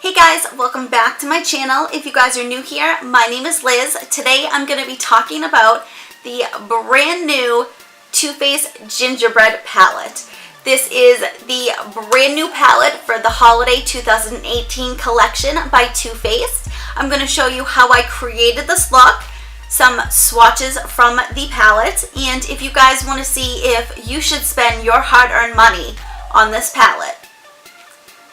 Hey guys, welcome back to my channel. If you guys are new here, my name is Liz. Today I'm going to be talking about the brand new Too Faced Gingerbread palette. This is the brand new palette for the Holiday 2018 collection by Too Faced. I'm going to show you how I created this look, some swatches from the palette, and if you guys want to see if you should spend your hard-earned money on this palette,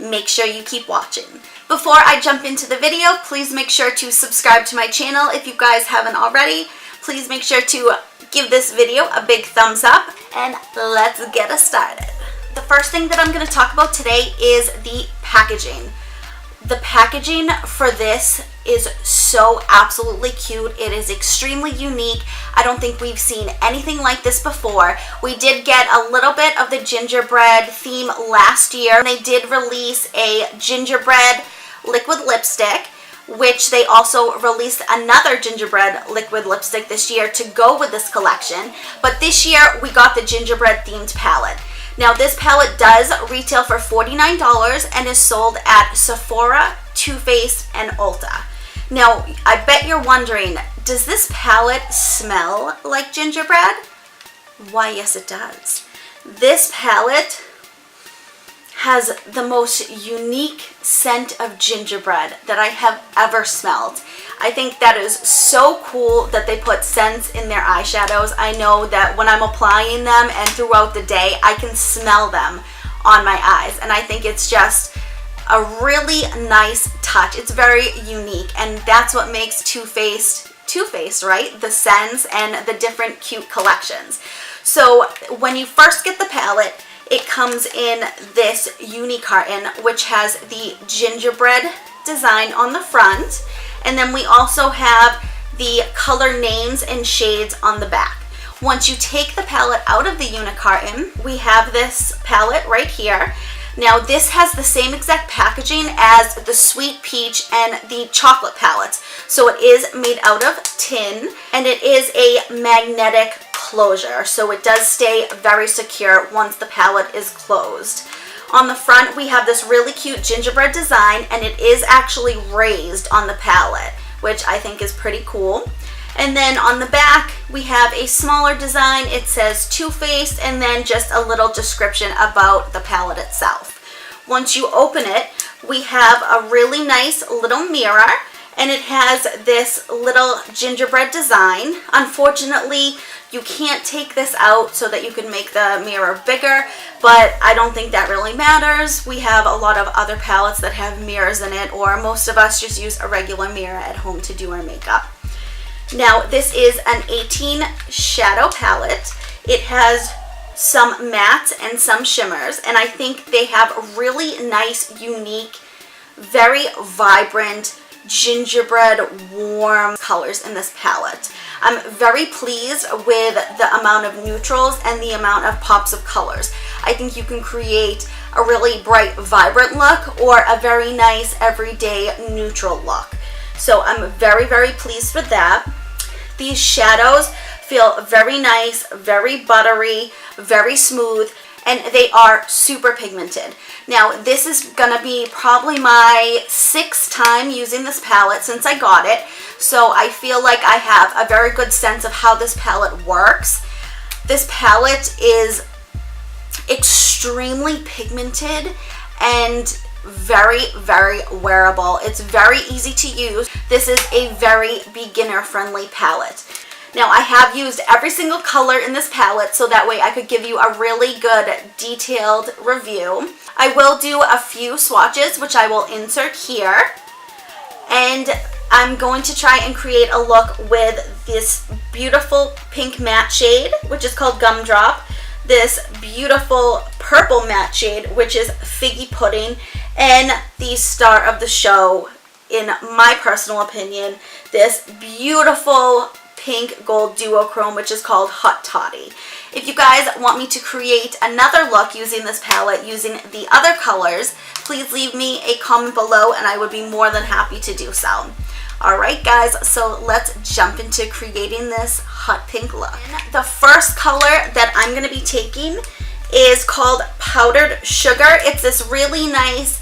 make sure you keep watching. Before I jump into the video, please make sure to subscribe to my channel if you guys haven't already. Please make sure to give this video a big thumbs up, and let's get us started. The first thing that I'm going to talk about today is the packaging. The packaging for this is so absolutely cute. It is extremely unique. I don't think we've seen anything like this before. We did get a little bit of the gingerbread theme last year. They did release a gingerbread liquid lipstick, which they also released another gingerbread liquid lipstick this year to go with this collection. But this year we got the gingerbread themed palette. Now this palette does retail for $49 and is sold at Sephora, Too Faced, and Ulta. Now I bet you're wondering, does this palette smell like gingerbread? Why, yes it does. This palette has the most unique scent of gingerbread that I have ever smelled. I think that is so cool that they put scents in their eyeshadows. I know that when I'm applying them and throughout the day, I can smell them on my eyes, and I think it's just a really nice touch. It's very unique, and that's what makes Too Faced, right? The scents and the different cute collections. So when you first get the palette, it comes in this uni carton, which has the gingerbread design on the front. And then we also have the color names and shades on the back. Once you take the palette out of the uni carton, we have this palette right here. Now this has the same exact packaging as the Sweet Peach and the chocolate palettes. So it is made out of tin, and it is a magnetic closure, so it does stay very secure once the palette is closed. On the front we have this really cute gingerbread design, and it is actually raised on the palette, which I think is pretty cool. And then on the back we have a smaller design. It says Too Faced, and then just a little description about the palette itself. Once you open it, we have a really nice little mirror, and it has this little gingerbread design. Unfortunately, you can't take this out so that you can make the mirror bigger, but I don't think that really matters. We have a lot of other palettes that have mirrors in it, or most of us just use a regular mirror at home to do our makeup. Now this is an 18 shadow palette. It has some mattes and some shimmers, and I think they have really nice, unique, very vibrant gingerbread warm colors in this palette. I'm very pleased with the amount of neutrals and the amount of pops of colors. I think you can create a really bright, vibrant look or a very nice everyday neutral look. So I'm very, very pleased with that. These shadows feel very nice, very buttery, very smooth, and they are super pigmented. Now this is gonna be probably my 6th time using this palette since I got it, so I feel like I have a very good sense of how this palette works. This palette is extremely pigmented and very, very wearable. It's very easy to use. This is a very beginner-friendly palette. Now I have used every single color in this palette so that way I could give you a really good detailed review. I will do a few swatches, which I will insert here, and I'm going to try and create a look with this beautiful pink matte shade, which is called Gumdrop, this beautiful purple matte shade, which is Figgy Pudding, and the star of the show, in my personal opinion, this beautiful pink gold duochrome, which is called Hot Toddy. If you guys want me to create another look using this palette using the other colors, please leave me a comment below and I would be more than happy to do so. Alright guys, so let's jump into creating this hot pink look. The first color that I'm going to be taking is called Powdered Sugar. It's this really nice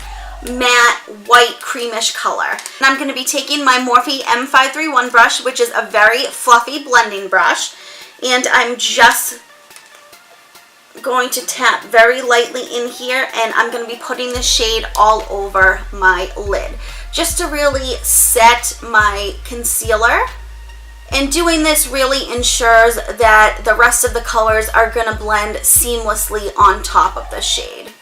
matte white creamish color. And I'm going to be taking my Morphe M531 brush, which is a very fluffy blending brush, and I'm just going to tap very lightly in here, and I'm going to be putting the shade all over my lid just to really set my concealer. And doing this really ensures that the rest of the colors are going to blend seamlessly on top of the shade.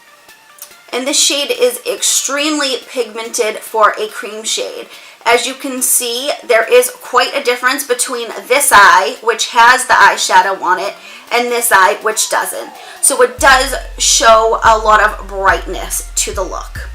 And this shade is extremely pigmented for a cream shade. As you can see, there is quite a difference between this eye, which has the eyeshadow on it, and this eye, which doesn't. So it does show a lot of brightness to the look.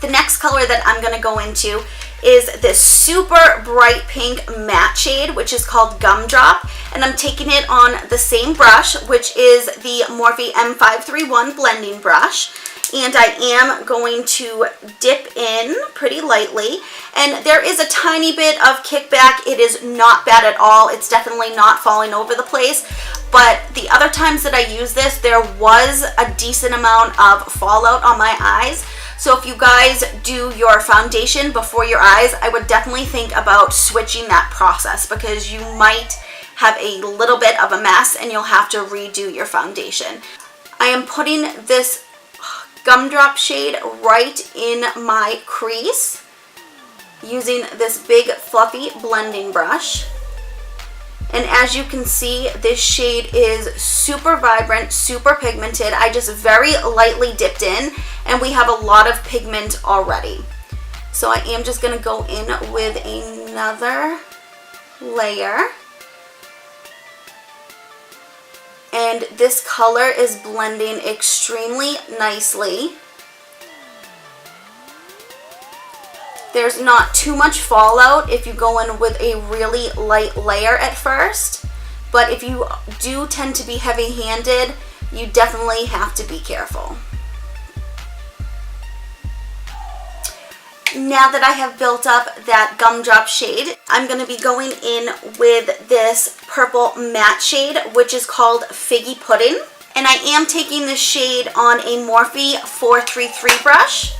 The next color that I'm going to go into is this super bright pink matte shade, which is called Gumdrop, and I'm taking it on the same brush, which is the Morphe M531 blending brush, and I am going to dip in pretty lightly, and there is a tiny bit of kickback. It is not bad at all. It's definitely not falling over the place, but the other times that I use this, there was a decent amount of fallout on my eyes. So if you guys do your foundation before your eyes, I would definitely think about switching that process, because you might have a little bit of a mess and you'll have to redo your foundation. I am putting this Gumdrop shade right in my crease using this big fluffy blending brush. And as you can see, this shade is super vibrant, super pigmented. I just very lightly dipped in, and we have a lot of pigment already. So I am just going to go in with another layer. And this color is blending extremely nicely. There's not too much fallout if you go in with a really light layer at first, but if you do tend to be heavy-handed, you definitely have to be careful. Now that I have built up that Gumdrop shade, I'm going to be going in with this purple matte shade, which is called Figgy Pudding. And I am taking this shade on a Morphe 433 brush,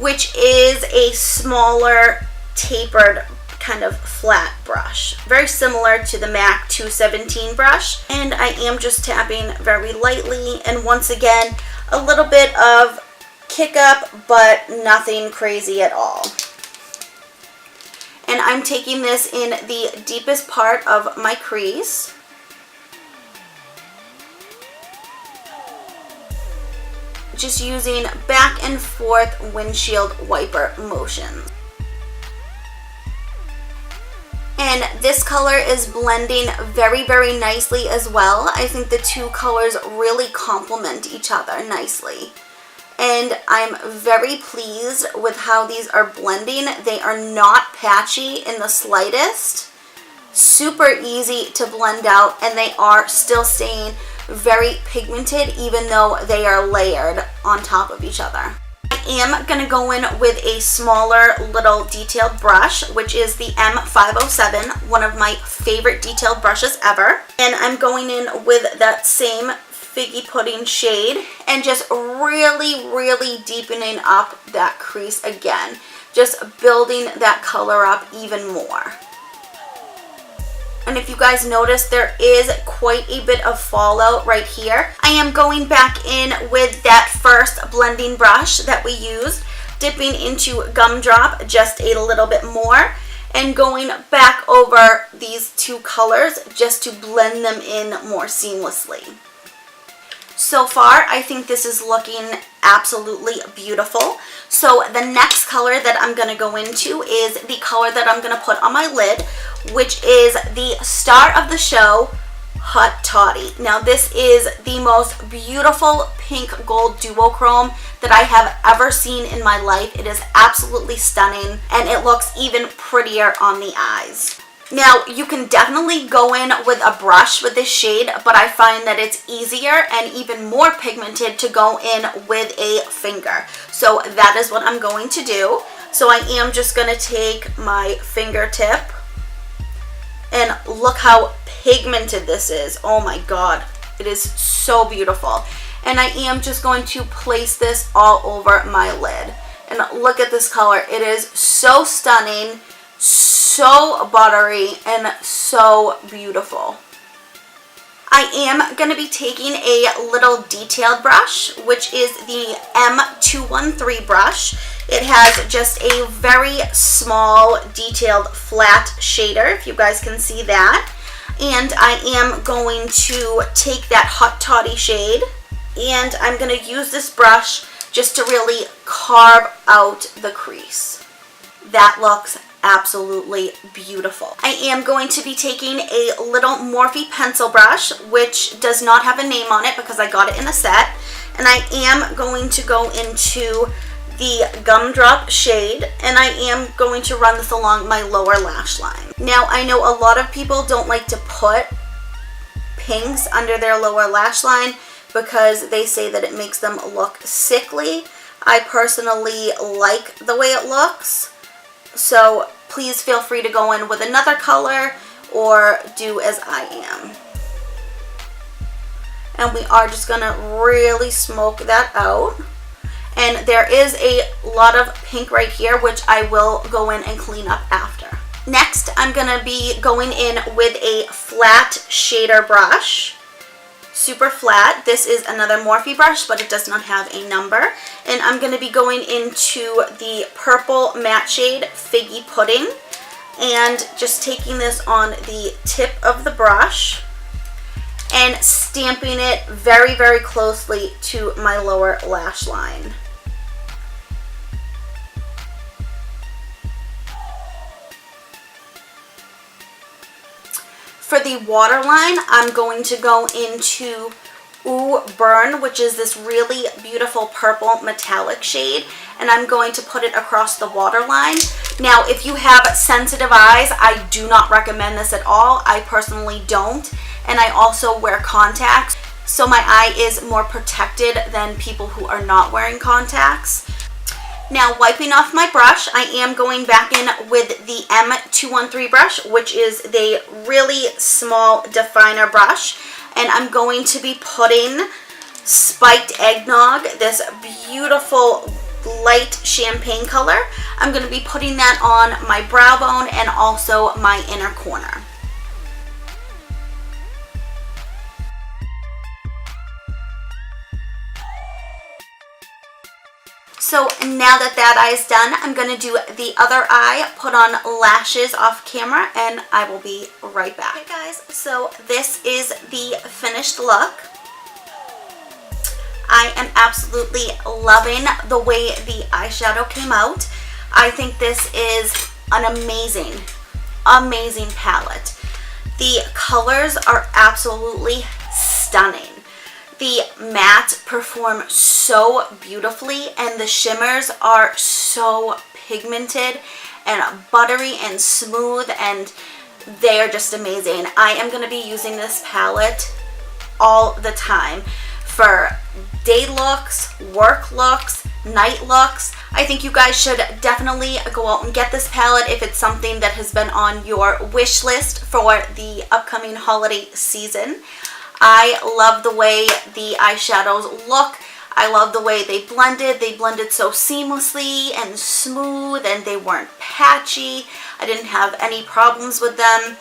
which is a smaller tapered kind of flat brush, very similar to the MAC 217 brush. And I am just tapping very lightly, and once again, a little bit of kick up, but nothing crazy at all. And I'm taking this in the deepest part of my crease. Just using back and forth windshield wiper motions. And this color is blending very, very nicely as well. I think the two colors really complement each other nicely. And I'm very pleased with how these are blending. They are not patchy in the slightest. Super easy to blend out, and they are still staying very pigmented even though they are layered on top of each other. I am going to go in with a smaller little detailed brush, which is the M507, one of my favorite detailed brushes ever. And I'm going in with that same Figgy Pudding shade and just really, really deepening up that crease again. Just building that color up even more. And if you guys notice, there is quite a bit of fallout right here. I am going back in with that first blending brush that we used, dipping into Gumdrop just a little bit more, and going back over these two colors just to blend them in more seamlessly. So far, I think this is looking absolutely beautiful. So the next color that I'm going to go into is the color that I'm going to put on my lid, which is the star of the show, Hot Toddy. Now this is the most beautiful pink gold duochrome that I have ever seen in my life. It is absolutely stunning, and it looks even prettier on the eyes. Now, you can definitely go in with a brush with this shade, but I find that it's easier and even more pigmented to go in with a finger. So that is what I'm going to do. So I am just going to take my fingertip, and look how pigmented this is. Oh my god, it is so beautiful. And I am just going to place this all over my lid. And look at this color. It is so stunning, so buttery, and so beautiful. I am going to be taking a little detailed brush, which is the M213 brush. It has just a very small detailed flat shader, if you guys can see that. And I am going to take that Hot Toddy shade, and I'm going to use this brush just to really carve out the crease. That looks absolutely beautiful. I am going to be taking a little Morphe pencil brush, which does not have a name on it because I got it in a set, and I am going to go into the Gumdrop shade, and I am going to run this along my lower lash line. Now, I know a lot of people don't like to put pinks under their lower lash line because they say that it makes them look sickly. I personally like the way it looks, so please feel free to go in with another color or do as I am. And we are just going to really smoke that out. And there is a lot of pink right here, which I will go in and clean up after. Next, I'm going to be going in with a flat shader brush. Super flat. This is another Morphe brush, but it does not have a number. And I'm going to be going into the purple matte shade Figgy Pudding, and just taking this on the tip of the brush and stamping it very, very closely to my lower lash line. For the waterline, I'm going to go into Ooh Burn, which is this really beautiful purple metallic shade, and I'm going to put it across the waterline. Now, if you have sensitive eyes, I do not recommend this at all. I personally don't, and I also wear contacts, so my eye is more protected than people who are not wearing contacts. Now, wiping off my brush, I am going back in with the M213 brush, which is the really small definer brush. And I'm going to be putting Spiked Eggnog, this beautiful light champagne color. I'm going to be putting that on my brow bone and also my inner corner. So now that that eye is done, I'm going to do the other eye, put on lashes off camera, and I will be right back. Okay guys, so this is the finished look. I am absolutely loving the way the eyeshadow came out. I think this is an amazing, amazing palette. The colors are absolutely stunning. The mattes perform so beautifully, and the shimmers are so pigmented and buttery and smooth, and they are just amazing. I am going to be using this palette all the time for day looks, work looks, night looks. I think you guys should definitely go out and get this palette if it's something that has been on your wish list for the upcoming holiday season. I love the way the eyeshadows look. I love the way they blended. They blended so seamlessly and smooth, and they weren't patchy. I didn't have any problems with them.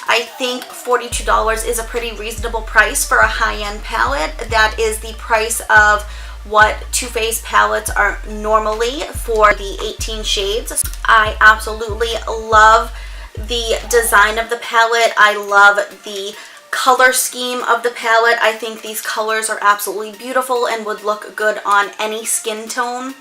I think $42 is a pretty reasonable price for a high-end palette. That is the price of what Too Faced palettes are normally for the 18 shades. I absolutely love the design of the palette. I love the color scheme of the palette. I think these colors are absolutely beautiful and would look good on any skin tone.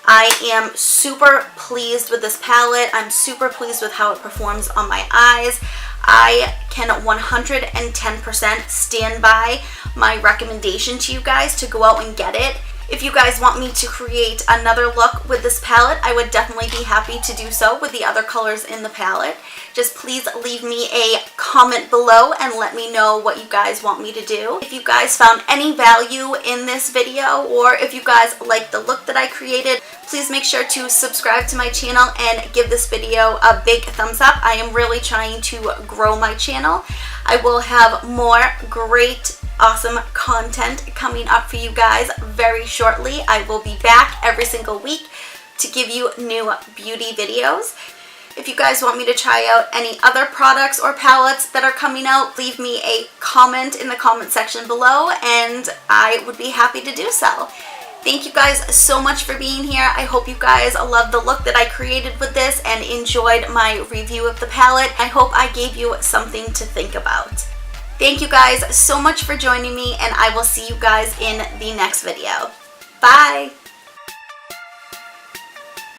I am super pleased with this palette. I'm super pleased with how it performs on my eyes. I can 110% stand by my recommendation to you guys to go out and get it. If you guys want me to create another look with this palette, I would definitely be happy to do so with the other colors in the palette. Just please leave me a comment below and let me know what you guys want me to do. If you guys found any value in this video, or if you guys like the look that I created, please make sure to subscribe to my channel and give this video a big thumbs up. I am really trying to grow my channel. I will have more great, awesome content coming up for you guys very shortly. I will be back every single week to give you new beauty videos. If you guys want me to try out any other products or palettes that are coming out, leave me a comment in the comment section below and I would be happy to do so. Thank you guys so much for being here. I hope you guys love the look that I created with this and enjoyed my review of the palette. I hope I gave you something to think about. Thank you guys so much for joining me, and I will see you guys in the next video. Bye!